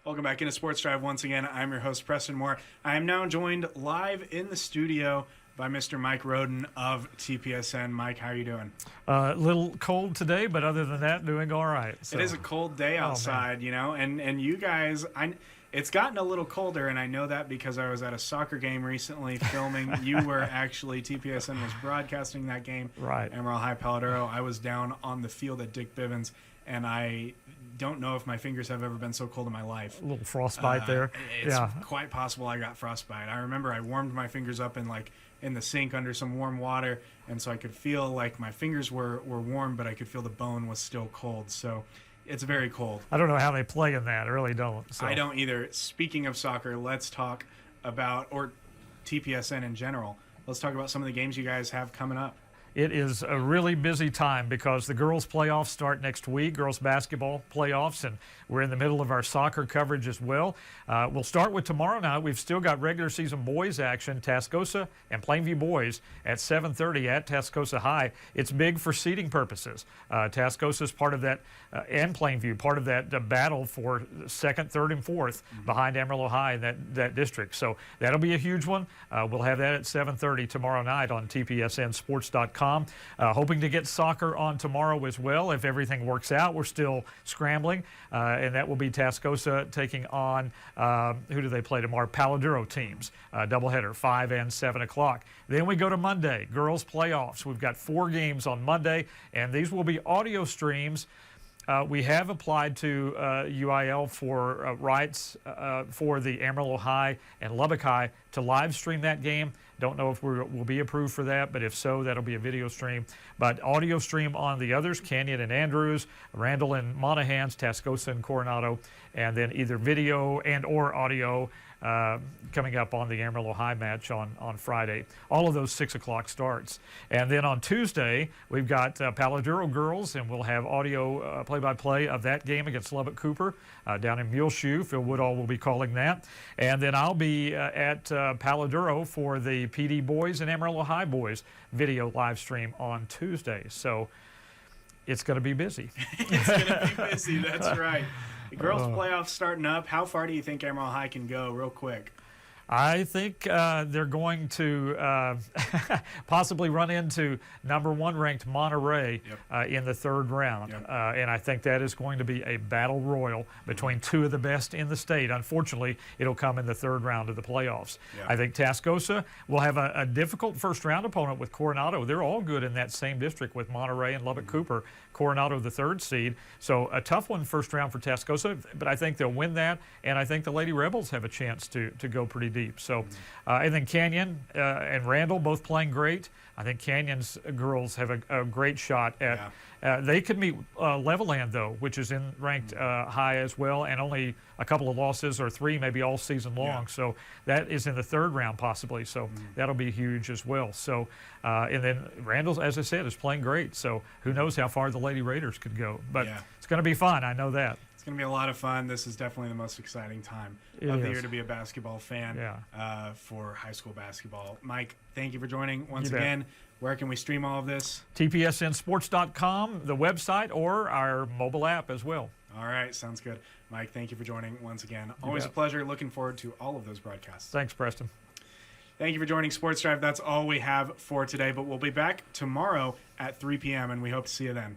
Welcome back into Sports Drive once again. I'm your host, Preston Moore. I am now joined live in the studio by Mr. Mike Roden of TPSN. Mike, how are you doing? A little cold today, but other than that, doing all right. So. It is a cold day outside, you know, and you guys, it's gotten a little colder, and I know that because I was at a soccer game recently filming. You were actually, TPSN was broadcasting that game. Right. Emerald High Paladuro. I was down on the field at Dick Bivens, and I don't know if my fingers have ever been so cold in my life. A little frostbite there. It's quite possible I got frostbite. I remember I warmed my fingers up in the sink under some warm water, and so I could feel like my fingers were warm, but I could feel the bone was still cold. So it's very cold. I don't know how they play in that. I really don't. So. I don't either. Speaking of soccer, let's talk about, or TPSN in general, let's talk about some of the games you guys have coming up. It is a really busy time because the girls' playoffs start next week, girls' basketball playoffs, and we're in the middle of our soccer coverage as well. We'll start with tomorrow night. We've still got regular season boys action, Tascosa and Plainview boys at 7:30 at Tascosa High. It's big for seeding purposes. Tascosa is part of that, and Plainview, part of that battle for second, third, and fourth behind Amarillo High in that district. So that'll be a huge one. We'll have that at 7:30 tomorrow night on TPSNsports.com. Hoping to get soccer on tomorrow as well if everything works out. We're still scrambling, and that will be Tascosa taking on, who do they play tomorrow? Paladuro teams, doubleheader, 5 and 7 o'clock. Then we go to Monday, girls playoffs. We've got 4 games on Monday, and these will be audio streams. We have applied to UIL for rights for the Amarillo High and Lubbock High to live stream that game. Don't know if we'll be approved for that, but if so, that'll be a video stream. But audio stream on the others, Canyon and Andrews, Randall and Monahans, Tascosa and Coronado, and then either video and or audio coming up on the Amarillo High match on Friday. All of those 6 o'clock starts. And then on Tuesday, we've got Paladuro girls, and we'll have audio play-by-play of that game against Lubbock Cooper down in Muleshoe. Phil Woodall will be calling that. And then I'll be at Paladuro for the PD boys and Amarillo High boys video live stream on Tuesday. So it's going to be busy. It's going to be busy, that's right. The girls' playoffs starting up. How far do you think Amarillo High can go, real quick? I think they're going to possibly run into number 1 ranked Monterey in the 3rd round. And I think that is going to be a battle royal between 2 of the best in the state. Unfortunately, it'll come in the 3rd round of the playoffs. I think Tascosa will have a difficult first round opponent with Coronado. They're all good in that same district with Monterey and Lubbock Cooper. Coronado the 3rd seed. So a tough one first round for Tascosa, but I think they'll win that, and I think the Lady Rebels have a chance to go pretty deep. So, and then Canyon and Randall both playing great. I think Canyon's girls have a great shot at. They could meet Leveland though, which is in ranked high as well, and only a couple of losses or 3 maybe all season long. So that is in the 3rd round possibly. So that'll be huge as well. So and then Randall, as I said, is playing great. So who knows how far the Lady Raiders could go? But it's going to be fun. I know that. It's going to be a lot of fun. This is definitely the most exciting time of the year to be a basketball fan for high school basketball. Mike, thank you for joining once again. Where can we stream all of this? TPSNsports.com, the website, or our mobile app as well. All right, sounds good. Mike, thank you for joining once again. Always a pleasure. Looking forward to all of those broadcasts. Thanks, Preston. Thank you for joining Sports Drive. That's all we have for today, but we'll be back tomorrow at 3 p.m., and we hope to see you then.